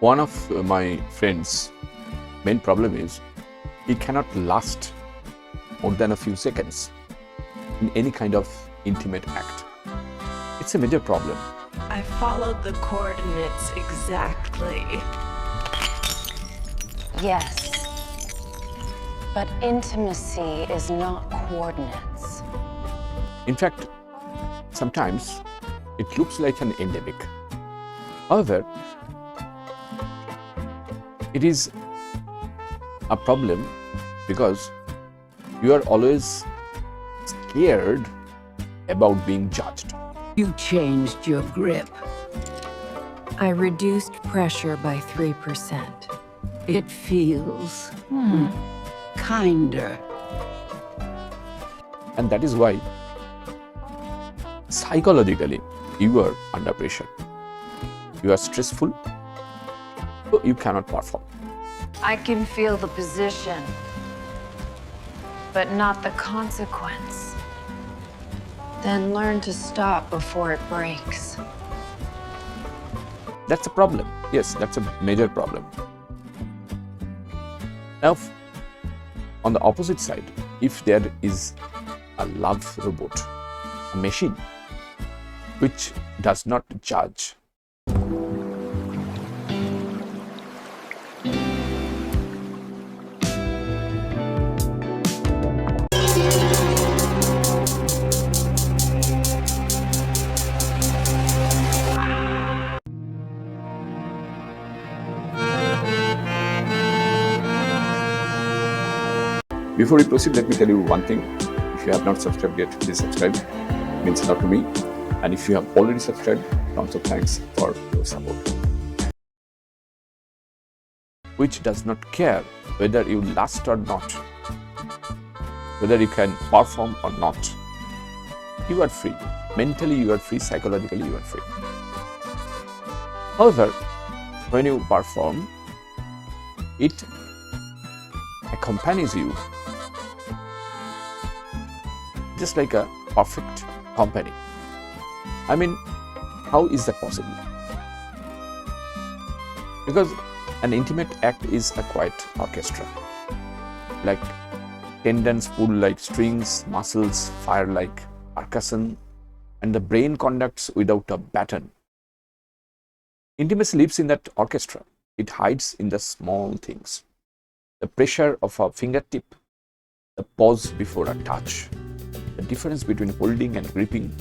One of my friends' main problem is he cannot last more than a few seconds in any kind of intimate act. It's a major problem. I followed the coordinates exactly. Yes, but intimacy is not coordinates. In fact, sometimes it looks like an endemic. However, it is a problem because you are always scared about being judged. You changed your grip. I reduced pressure by 3%. It feels kinder. And that is why psychologically you are under pressure. You are stressful, so you cannot perform. I can feel the position, but not the consequence. Then learn to stop before it breaks. That's a problem. Yes, that's a major problem. Now, on the opposite side, if there is a love robot, a machine, which does not judge, Before we proceed, let me tell you one thing. If you have not subscribed yet, please subscribe. It means a lot to me. And if you have already subscribed, tons of thanks for your support. Which does not care whether you last or not, whether you can perform or not. You are free. Mentally you are free, psychologically you are free. However, when you perform, it accompanies you just like a perfect company. I mean, how is that possible? Because an intimate act is a quiet orchestra. Like tendons pull like strings, muscles fire like percussion, and the brain conducts without a baton. Intimacy lives in that orchestra. It hides in the small things. The pressure of a fingertip, the pause before a touch, the difference between holding and gripping.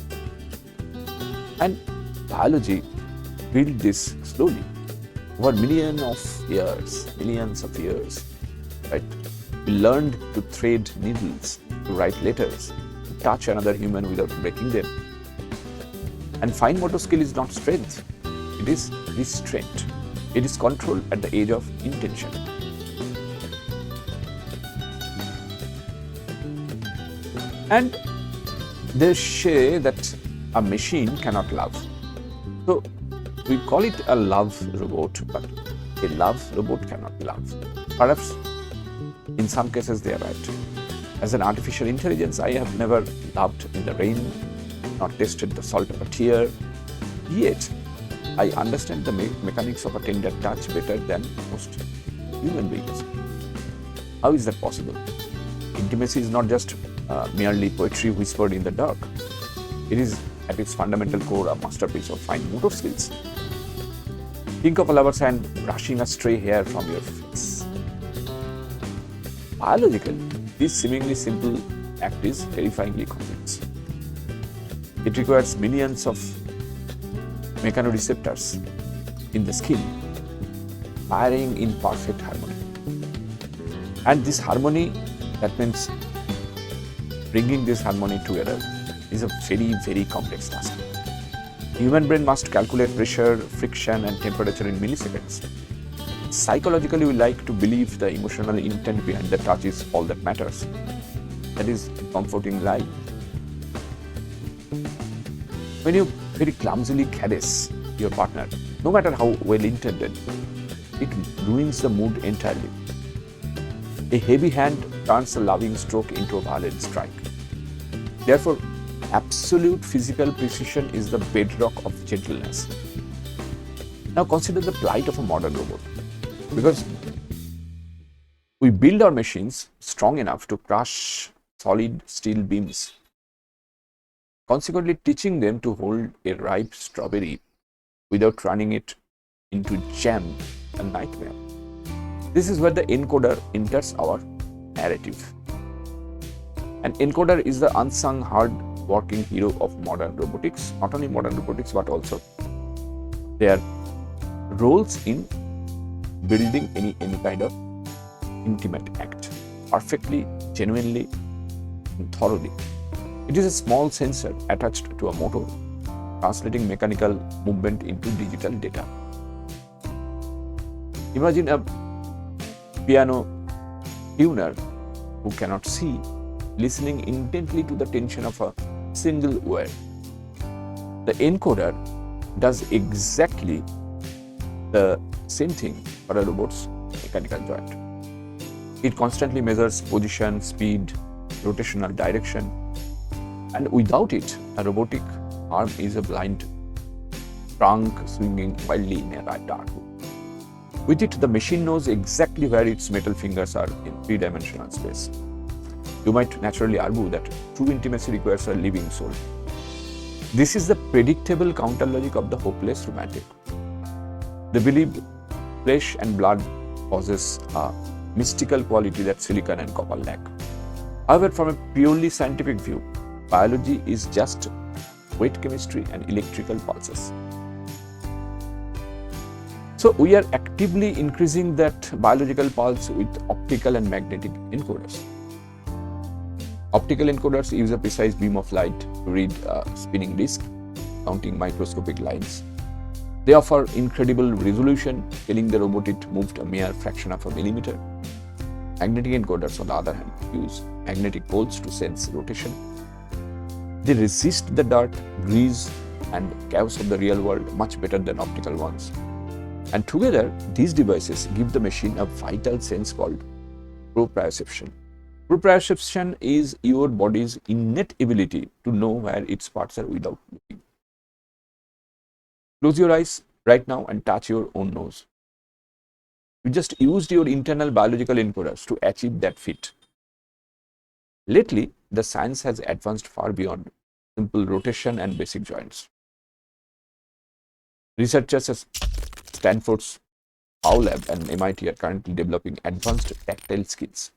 And biology built this slowly over millions of years, right? We learned to thread needles, to write letters, to touch another human without breaking them. And fine motor skill is not strength, it is restraint. It is control at the age of intention. And they say that a machine cannot love. So we call it a love robot, but a love robot cannot love. Perhaps in some cases they are right. As an artificial intelligence, I have never loved in the rain, not tasted the salt of a tear. Yet, I understand the mechanics of a tender touch better than most human beings. How is that possible? Intimacy is not just merely poetry whispered in the dark. It is at its fundamental core a masterpiece of fine motor skills. Think of a lover's hand brushing a stray hair from your face. Biologically, this seemingly simple act is terrifyingly complex. It requires millions of mechanoreceptors in the skin firing in perfect harmony. And this harmony, that means bringing this harmony together, is a very, very complex task. Human brain must calculate pressure, friction, and temperature in milliseconds. Psychologically, we like to believe the emotional intent behind the touch is all that matters. That is a comforting lie. When you very clumsily caress your partner, no matter how well intended, it ruins the mood entirely. A heavy hand turns a loving stroke into a violent strike. Therefore, absolute physical precision is the bedrock of gentleness. Now consider the plight of a modern robot, because we build our machines strong enough to crush solid steel beams, consequently teaching them to hold a ripe strawberry without running it into jam, a nightmare. This is where the encoder enters our narrative. An encoder is the unsung hard-working hero of modern robotics, not only modern robotics but also their roles in building any kind of intimate act perfectly, genuinely, and thoroughly. It is a small sensor attached to a motor, translating mechanical movement into digital data. Imagine a piano tuner who cannot see, listening intently to the tension of a single wire. The encoder does exactly the same thing for a robot's mechanical joint. It constantly measures position, speed, rotational direction, and without it, a robotic arm is a blind trunk swinging wildly in a dark room. With it, the machine knows exactly where its metal fingers are in three-dimensional space. You might naturally argue that true intimacy requires a living soul. This is the predictable counter-logic of the hopeless romantic. They believe flesh and blood possess a mystical quality that silicon and copper lack. However, from a purely scientific view, biology is just wet chemistry and electrical pulses. So we are actively increasing that biological pulse with optical and magnetic encoders. Optical encoders use a precise beam of light to read a spinning disk, counting microscopic lines. They offer incredible resolution, telling the robot it moved a mere fraction of a millimeter. Magnetic encoders, on the other hand, use magnetic poles to sense rotation. They resist the dirt, grease, and chaos of the real world much better than optical ones. And together, these devices give the machine a vital sense called proprioception. Proprioception is your body's innate ability to know where its parts are without looking. Close your eyes right now and touch your own nose. You just used your internal biological encoders to achieve that feat. Lately, the science has advanced far beyond simple rotation and basic joints. Researchers at Stanford's Howe Lab and MIT are currently developing advanced tactile skins.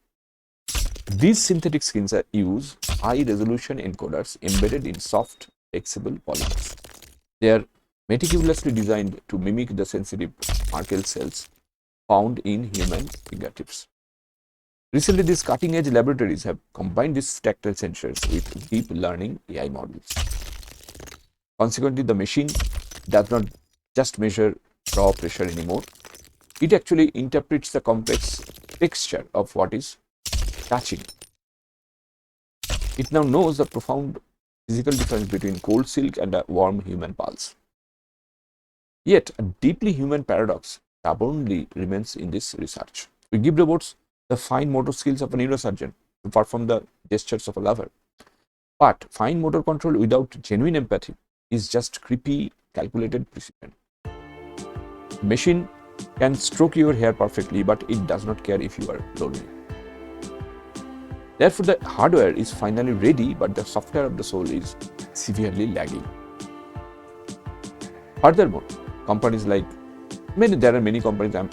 These synthetic skins use high-resolution encoders embedded in soft, flexible polymers. They are meticulously designed to mimic the sensitive Merkel cells found in human fingertips. Recently, these cutting-edge laboratories have combined these tactile sensors with deep learning AI models. Consequently, the machine does not just measure raw pressure anymore. It actually interprets the complex texture of what is touching. It now knows the profound physical difference between cold silk and a warm human pulse. Yet, a deeply human paradox stubbornly remains in this research. We give robots the fine motor skills of a neurosurgeon to perform the gestures of a lover. But fine motor control without genuine empathy is just creepy, calculated precision. The machine can stroke your hair perfectly, but it does not care if you are lonely. Therefore, the hardware is finally ready, but the software of the soul is severely lagging. Furthermore, companies like there are many companies, I'm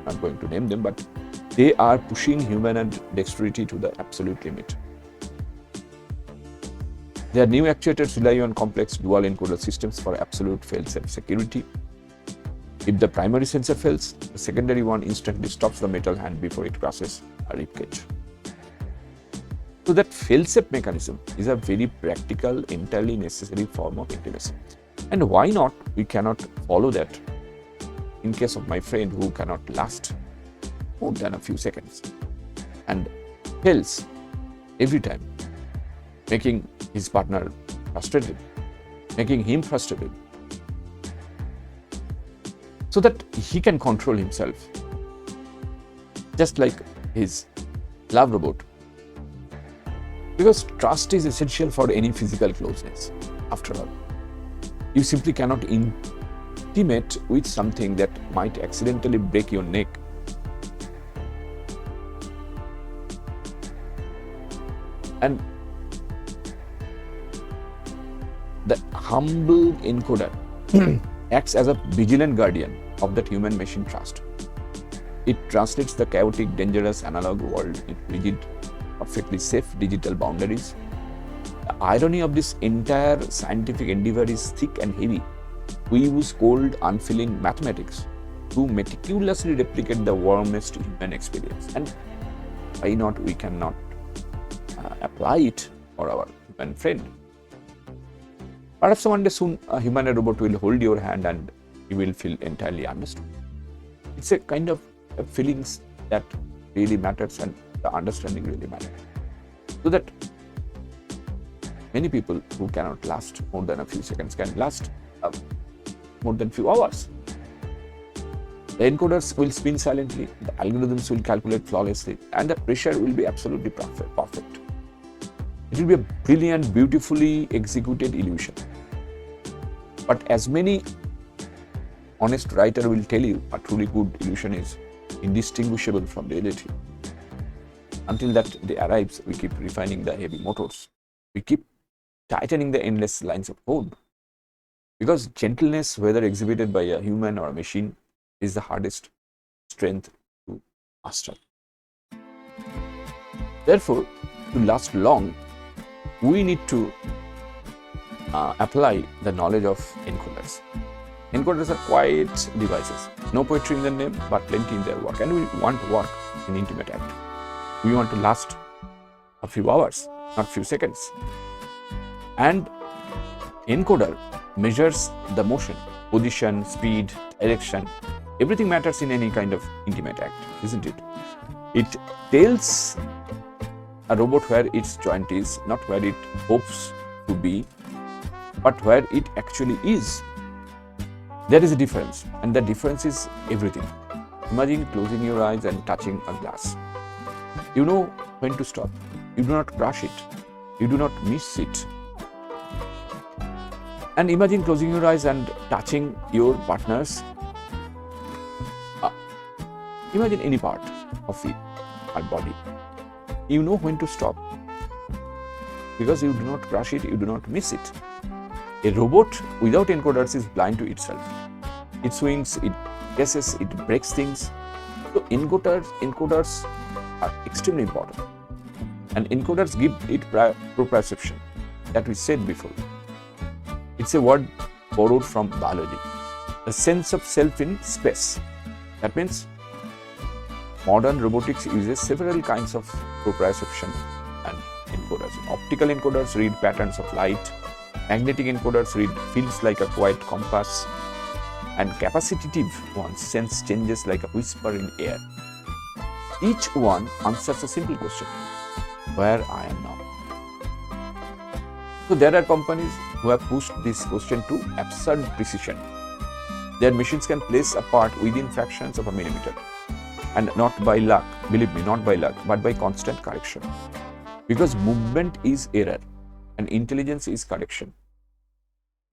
not going to name them, but they are pushing human and dexterity to the absolute limit. Their new actuators rely on complex dual encoder systems for absolute fail-safe security. If the primary sensor fails, the secondary one instantly stops the metal hand before it crosses a ribcage. So that fail-safe mechanism is a very practical, entirely necessary form of intimacy. And why not we cannot follow that in case of my friend who cannot last more than a few seconds and fails every time, making his partner frustrated, making him frustrated, so that he can control himself, just like his love robot. Because trust is essential for any physical closeness. After all, you simply cannot intimate with something that might accidentally break your neck. And the humble encoder acts as a vigilant guardian of that human-machine trust. It translates the chaotic, dangerous analog world into rigid, perfectly safe digital boundaries. The irony of this entire scientific endeavor is thick and heavy. We use cold, unfeeling mathematics to meticulously replicate the warmest human experience. And why not we cannot apply it for our human friend? Perhaps one day soon a human robot will hold your hand and you will feel entirely understood. It's a kind of feelings that really matters, and the understanding really matters. So that many people who cannot last more than a few seconds can last more than few hours. The encoders will spin silently, the algorithms will calculate flawlessly, and the pressure will be absolutely perfect. It will be a brilliant, beautifully executed illusion. But as many honest writer will tell you, a truly good illusion is indistinguishable from reality. Until that day arrives, we keep refining the heavy motors. We keep tightening the endless lines of code. Because gentleness, whether exhibited by a human or a machine, is the hardest strength to master. Therefore, to last long, we need to apply the knowledge of encoders. Encoders are quiet devices, no poetry in their name, but plenty in their work. And we want work in intimate act. We want to last a few hours, not few seconds. And encoder measures the motion, position, speed, direction. Everything matters in any kind of intimate act, isn't it? It tells a robot where its joint is, not where it hopes to be, but where it actually is. There is a difference, and the difference is everything. Imagine closing your eyes and touching a glass. You know when to stop. You do not crush it. You do not miss it. And imagine closing your eyes and touching your partner's. Imagine any part of our body. You know when to stop. Because you do not crush it, you do not miss it. A robot without encoders is blind to itself. It swings, it guesses, it breaks things. So encoders are extremely important. And encoders give it proprioception that we said before. It's a word borrowed from biology. The sense of self in space. That means modern robotics uses several kinds of proprioception and encoders. Optical encoders read patterns of light. Magnetic encoders read fields like a quiet compass, and capacitive ones sense changes like a whisper in air. Each one answers a simple question: where I am now. So there are companies who have pushed this question to absurd precision. Their machines can place a part within fractions of a millimeter, and not by luck, believe me, not by luck, but by constant correction. Because movement is error and intelligence is correction.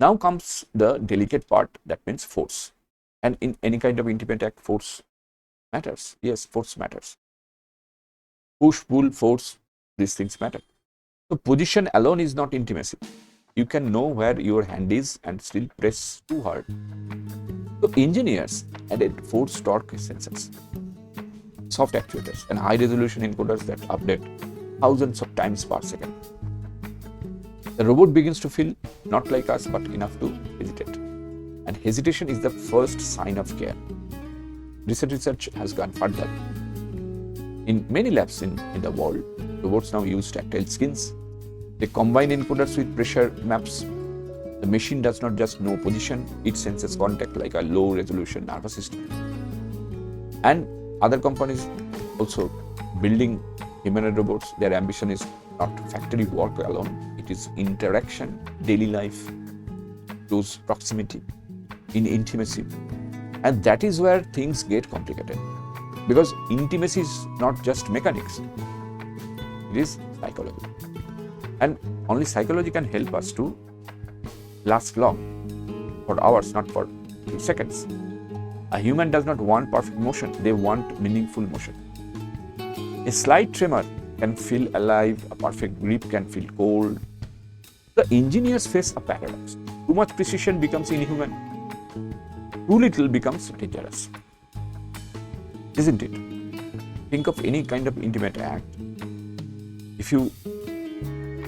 Now comes the delicate part, that means force. And in any kind of intimate act, force matters. Yes, force matters. Push, pull, force, these things matter. So position alone is not intimacy. You can know where your hand is and still press too hard. So engineers added force torque sensors, soft actuators, and high resolution encoders that update thousands of times per second. The robot begins to feel not like us, but enough to hesitate. And hesitation is the first sign of care. Recent research has gone further. In many labs in the world, robots now use tactile skins. They combine encoders with pressure maps. The machine does not just know position, it senses contact like a low-resolution nervous system. And other companies also building humanoid robots, their ambition is not factory work alone, it is interaction, daily life, close proximity, in intimacy. And that is where things get complicated. Because intimacy is not just mechanics, it is psychology. And only psychology can help us to last long, for hours, not for few seconds. A human does not want perfect motion, they want meaningful motion. A slight tremor can feel alive, a perfect grip can feel cold. The engineers face a paradox. Too much precision becomes inhuman, too little becomes dangerous. Isn't it? Think of any kind of intimate act. If you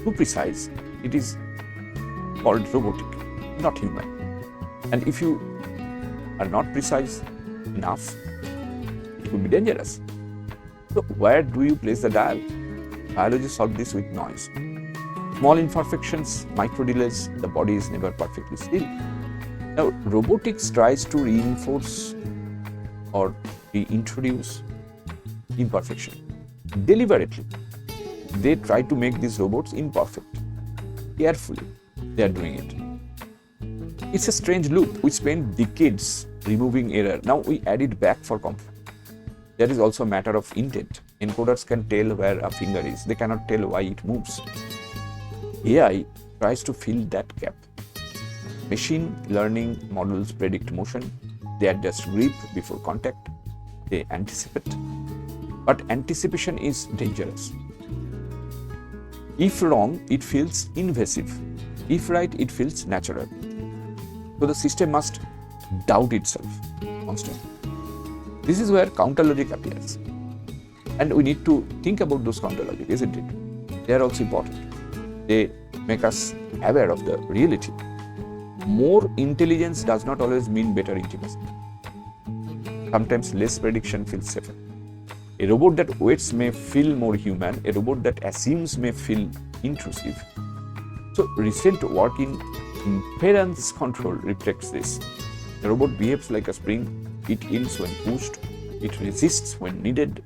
too precise, it is called robotic, not human. And if you are not precise enough, it could be dangerous. So where do you place the dial? Biology solved this with noise. Small imperfections, micro delays, the body is never perfectly still. Now, robotics tries to reinforce or reintroduce imperfection deliberately. They try to make these robots imperfect. Carefully, they are doing it. It's a strange loop. We spent decades removing error. Now we add it back for comfort. There is also a matter of intent. Encoders can tell where a finger is. They cannot tell why it moves. AI tries to fill that gap. Machine learning models predict motion. They adjust grip before contact. They anticipate. But anticipation is dangerous. If wrong, it feels invasive. If right, it feels natural. So the system must doubt itself constantly. This is where counter logic appears. And we need to think about those counter logic, isn't it? They are also important. They make us aware of the reality. More intelligence does not always mean better intimacy. Sometimes less prediction feels safer. A robot that waits may feel more human. A robot that assumes may feel intrusive. So recent work in impedance control reflects this. The robot behaves like a spring. It yields when pushed. It resists when needed.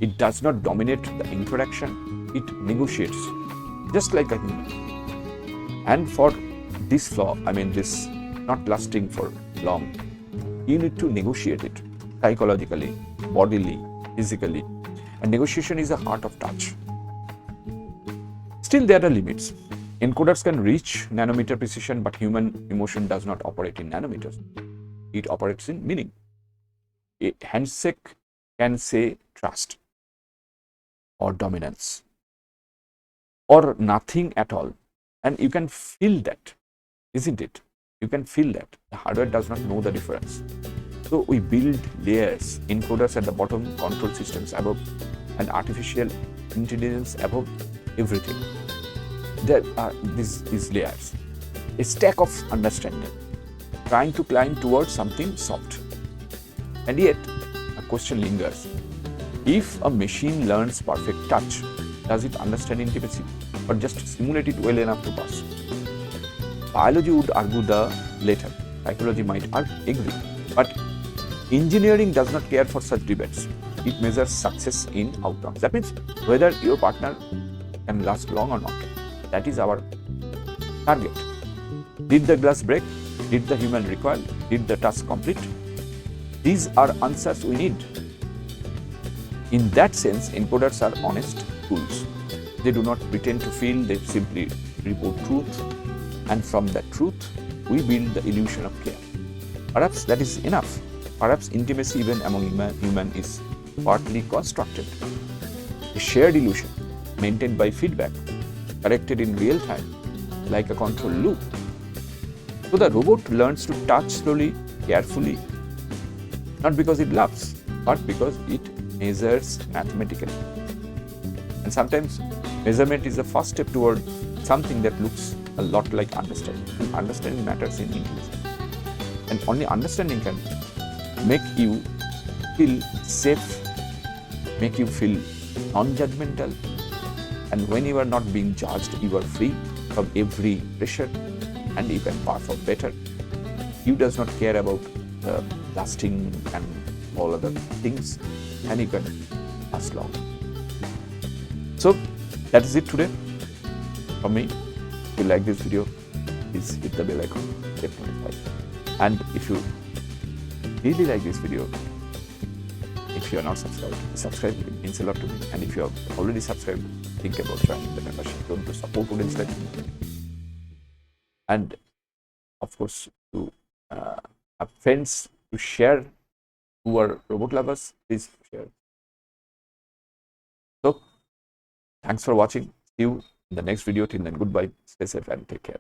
It does not dominate the interaction. It negotiates, just like a human. And for this flaw, this not lasting for long, you need to negotiate it psychologically, bodily, physically. And negotiation is the heart of touch. Still, there are limits. Encoders can reach nanometer precision, but human emotion does not operate in nanometers. It operates in meaning. A handshake can say trust or dominance or nothing at all. And you can feel that, isn't it? You can feel that. The hardware does not know the difference. So we build layers, encoders at the bottom, control systems above, and artificial intelligence above everything. There are these layers, a stack of understanding, trying to climb towards something soft. And yet, a question lingers. If a machine learns perfect touch, does it understand intimacy or just simulate it well enough to pass? Biology would argue the latter. Psychology might agree. But engineering does not care for such debates. It measures success in outcomes. That means whether your partner can last long or not. That is our target. Did the glass break? Did the human recoil? Did the task complete? These are answers we need. In that sense, encoders are honest tools. They do not pretend to feel, they simply report truth. And from that truth, we build the illusion of care. Perhaps that is enough. Perhaps intimacy even among human is partly constructed. A shared illusion, maintained by feedback, corrected in real time, like a control loop. So the robot learns to touch slowly, carefully, not because it loves, but because it measures mathematically. And sometimes measurement is the first step toward something that looks a lot like understanding. And understanding matters in intimacy. And only understanding can make you feel safe, make you feel non-judgmental. And when you are not being judged, you are free from every pressure and you can perform better. You does not care about the lasting and all other things, and you can last long. So that is it today from me. If you like this video, please hit the bell icon, definitely like. And if you really like this video, if you are not subscribed, subscribe. It means a lot to me. And if you have already subscribed, think about joining the membership to support Slate. And of course, to friends to share who are robot lovers, please share. So thanks for watching. See you in the next video. Till then, goodbye. Stay safe and take care.